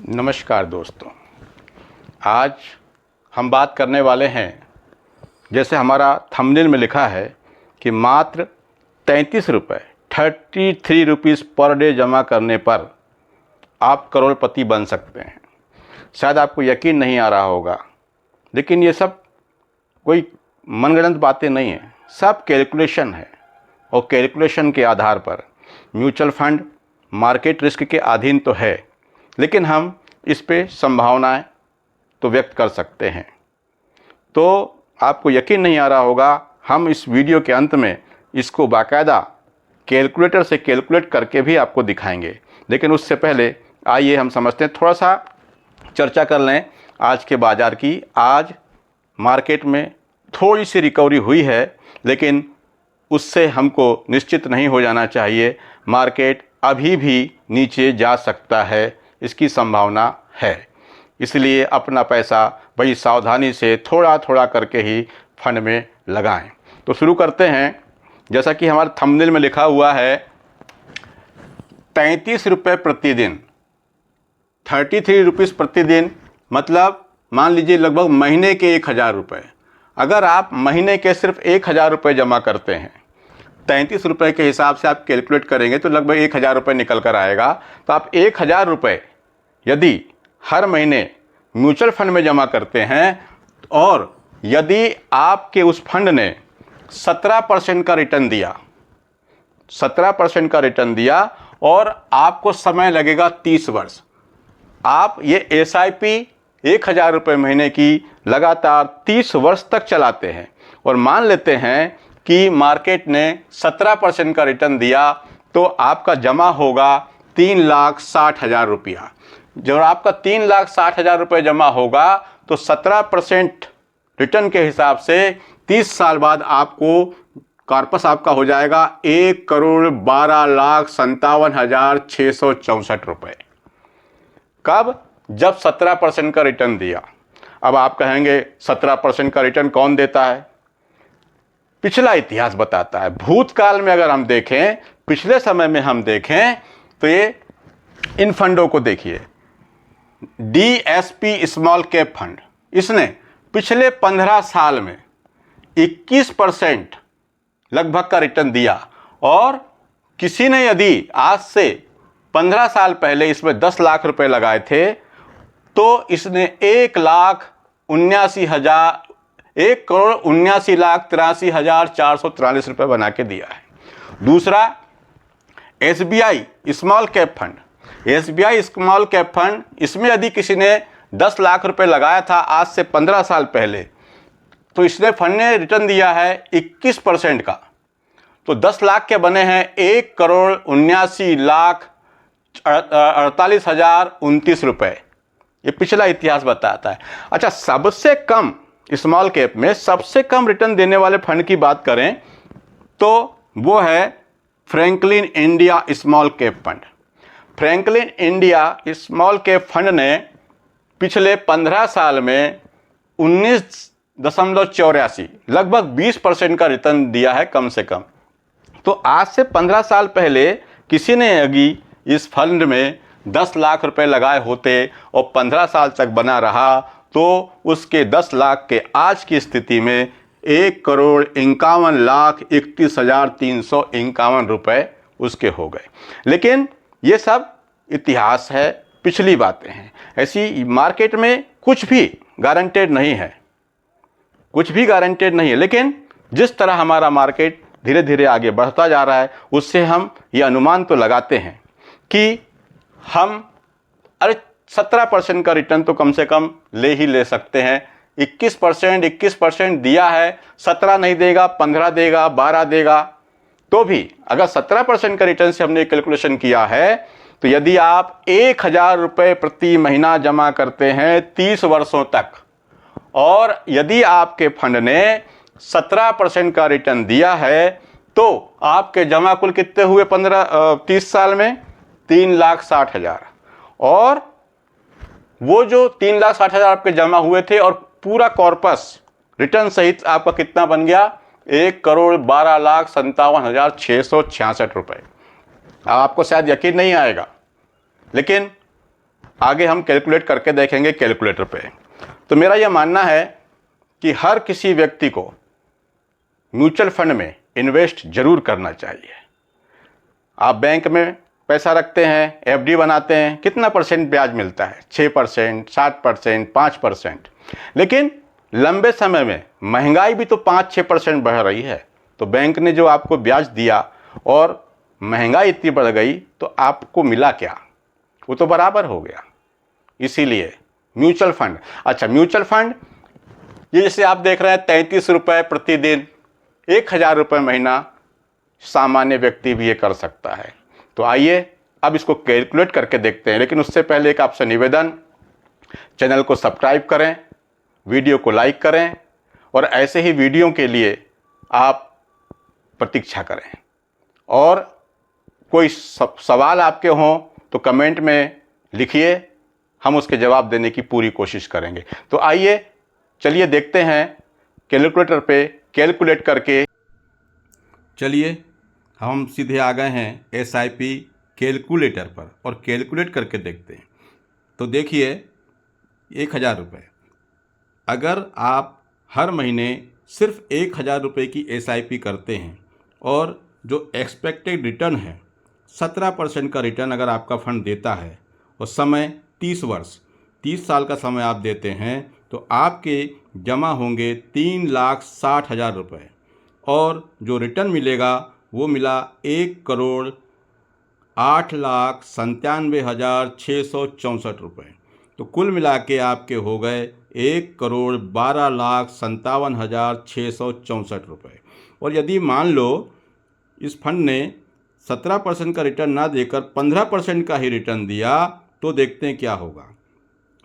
नमस्कार दोस्तों, आज हम बात करने वाले हैं, जैसे हमारा थंबनेल में लिखा है कि मात्र 33 रुपये 33 रुपीज़ पर डे जमा करने पर आप करोड़पति बन सकते हैं। शायद आपको यकीन नहीं आ रहा होगा, लेकिन ये सब कोई मनगढ़ंत बातें नहीं हैं, सब कैलकुलेशन है। और कैलकुलेशन के आधार पर म्यूचुअल फंड मार्केट रिस्क के अधीन तो है, लेकिन हम इस पे संभावनाएं तो व्यक्त कर सकते हैं। तो आपको यकीन नहीं आ रहा होगा, हम इस वीडियो के अंत में इसको बाकायदा कैलकुलेटर से कैलकुलेट करके भी आपको दिखाएंगे। लेकिन उससे पहले आइए हम समझते हैं, थोड़ा सा चर्चा कर लें आज के बाज़ार की। आज मार्केट में थोड़ी सी रिकवरी हुई है, लेकिन उससे हमको निश्चित नहीं हो जाना चाहिए। मार्केट अभी भी नीचे जा सकता है, इसकी संभावना है। इसलिए अपना पैसा बड़ी सावधानी से थोड़ा थोड़ा करके ही फंड में लगाएं। तो शुरू करते हैं। जैसा कि हमारे थंबनेल में लिखा हुआ है, 33 रुपये प्रतिदिन, 33 रुपीज़ प्रतिदिन, मतलब मान लीजिए लगभग महीने के 1000 रुपये। अगर आप महीने के सिर्फ 1000 रुपये जमा करते हैं, 33 रुपये के हिसाब से आप कैलकुलेट करेंगे तो लगभग 1000 रुपये निकल कर आएगा। तो आप 1000 रुपये यदि हर महीने म्यूचुअल फंड में जमा करते हैं, और यदि आपके उस फंड ने 17% का रिटर्न दिया, 17% का रिटर्न दिया, और आपको समय लगेगा 30 वर्ष, आप ये SIP 1000 रुपये महीने की लगातार 30 वर्ष तक चलाते हैं, और मान लेते हैं कि मार्केट ने 17% का रिटर्न दिया, तो आपका जमा होगा 3,60,000 रुपया। जब आपका 3,60,000 रुपये जमा होगा तो 17% रिटर्न के हिसाब से 30 साल बाद आपको कॉर्पस आपका हो जाएगा 1,12,57,664 रुपये। कब? जब 17% का रिटर्न दिया। अब आप कहेंगे 17% का रिटर्न कौन देता है? पिछला इतिहास बताता है। भूतकाल में अगर हम देखें, पिछले समय में हम देखें, तो ये इन फंडों को देखिए, DSP स्मॉल कैप फंड, इसने पिछले 15 साल में 21% लगभग का रिटर्न दिया। और किसी ने यदि आज से 15 साल पहले इसमें 10 लाख रुपए लगाए थे, तो इसने 1,79,83,443 रुपये बना के दिया है। दूसरा, SBI small cap fund, SBI small cap fund, इसमें यदि किसी ने 10 लाख रुपए लगाया था आज से 15 साल पहले, तो इसने फंड ने रिटर्न दिया है 21% का। तो 10 लाख के बने हैं 1,79,48,029 रुपये। ये पिछला इतिहास बताता है। अच्छा, सबसे कम स्मॉल कैप में सबसे कम रिटर्न देने वाले फंड की बात करें तो वो है Franklin India small cap fund. Franklin India small cap fund ने पिछले 15 साल में 19.84 लगभग 20% का रिटर्न दिया है कम से कम। तो आज से 15 साल पहले किसी ने यदि इस फंड में 10 लाख रुपए लगाए होते और 15 साल तक बना रहा, तो उसके 10 लाख के आज की स्थिति में 1,51,31,351 रुपये उसके हो गए। लेकिन ये सब इतिहास है, पिछली बातें हैं। ऐसी मार्केट में कुछ भी गारंटेड नहीं है, कुछ भी गारंटेड नहीं है। लेकिन जिस तरह हमारा मार्केट धीरे धीरे आगे बढ़ता जा रहा है, उससे हम ये अनुमान तो लगाते हैं कि हम 17% का रिटर्न तो कम से कम ले ही ले सकते हैं। 21% दिया है, 17 नहीं देगा, 15 देगा, 12 देगा, तो भी अगर 17% का रिटर्न से हमने कैलकुलेशन किया है, तो यदि आप 1,000 रुपये प्रति महीना जमा करते हैं 30 वर्षों तक, और यदि आपके फंड ने 17% का रिटर्न दिया है, तो आपके जमा कुल कितने हुए 30 साल में? 3,60,000। और वो जो 3,60,000 आपके जमा हुए थे और पूरा कॉर्पस रिटर्न सहित आपका कितना बन गया? 1,12,57,666 रुपये। आपको शायद यकीन नहीं आएगा, लेकिन आगे हम कैलकुलेट करके देखेंगे कैलकुलेटर पे। तो मेरा यह मानना है कि हर किसी व्यक्ति को म्यूचुअल फंड में इन्वेस्ट जरूर करना चाहिए। आप बैंक में पैसा रखते हैं, एफडी बनाते हैं, कितना परसेंट ब्याज मिलता है? 6%, 7%, 5%। लेकिन लंबे समय में महंगाई भी तो 5-6% बढ़ रही है। तो बैंक ने जो आपको ब्याज दिया और महंगाई इतनी बढ़ गई तो आपको मिला क्या? वो तो बराबर हो गया। इसीलिए म्यूचुअल फंड, अच्छा म्यूचुअल फंड ये जैसे आप देख रहे हैं 33 रुपये प्रतिदिन, 1000 रुपये महीना, सामान्य व्यक्ति भी ये कर सकता है। तो आइए अब इसको कैलकुलेट करके देखते हैं। लेकिन उससे पहले एक आपसे निवेदन, चैनल को सब्सक्राइब करें, वीडियो को लाइक करें और ऐसे ही वीडियो के लिए आप प्रतीक्षा करें। और कोई सवाल आपके हों तो कमेंट में लिखिए, हम उसके जवाब देने की पूरी कोशिश करेंगे। तो आइए चलिए देखते हैं कैलकुलेटर पे कैलकुलेट करके। चलिए हम सीधे आ गए हैं एसआईपी कैलकुलेटर पर और कैलकुलेट करके देखते हैं। तो देखिए 1000 रुपये, अगर आप हर महीने सिर्फ 1000 रुपये की एसआईपी करते हैं और जो एक्सपेक्टेड रिटर्न है 17% का रिटर्न अगर आपका फंड देता है और समय 30 वर्ष, 30 साल का समय आप देते हैं, तो आपके जमा होंगे 3,60,000 रुपये और जो रिटर्न मिलेगा वो मिला 1,08,97,664 रुपये। तो कुल मिला के आपके हो गए 1,12,57,664 रुपये। और यदि मान लो इस फंड ने 17% का रिटर्न ना देकर 15% का ही रिटर्न दिया तो देखते हैं क्या होगा।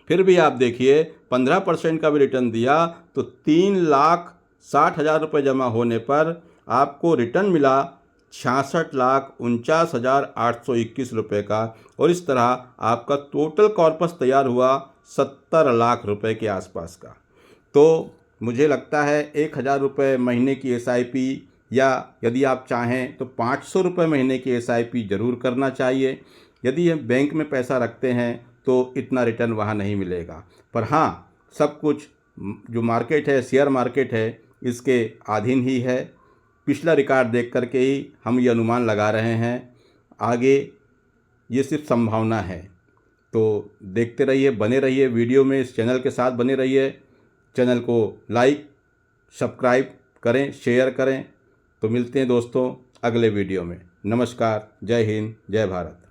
फिर भी आप देखिए 15% का भी रिटर्न दिया तो 3,60,000 रुपये जमा होने पर आपको रिटर्न मिला 66,49,821 रुपये का। और इस तरह आपका टोटल कॉर्पस तैयार हुआ 70 लाख रुपए के आसपास का। तो मुझे लगता है 1000 रुपये महीने की एसआईपी या यदि आप चाहें तो 500 रुपये महीने की एसआईपी ज़रूर करना चाहिए। यदि हम बैंक में पैसा रखते हैं तो इतना रिटर्न वहाँ नहीं मिलेगा। पर हाँ, सब कुछ जो मार्केट है, शेयर मार्केट है, इसके अधीन ही है। पिछला रिकॉर्ड देख करके ही हम ये अनुमान लगा रहे हैं, आगे ये सिर्फ संभावना है। तो देखते रहिए, बने रहिए वीडियो में, इस चैनल के साथ बने रहिए। चैनल को लाइक सब्सक्राइब करें, शेयर करें। तो मिलते हैं दोस्तों अगले वीडियो में। नमस्कार, जय हिंद, जय भारत।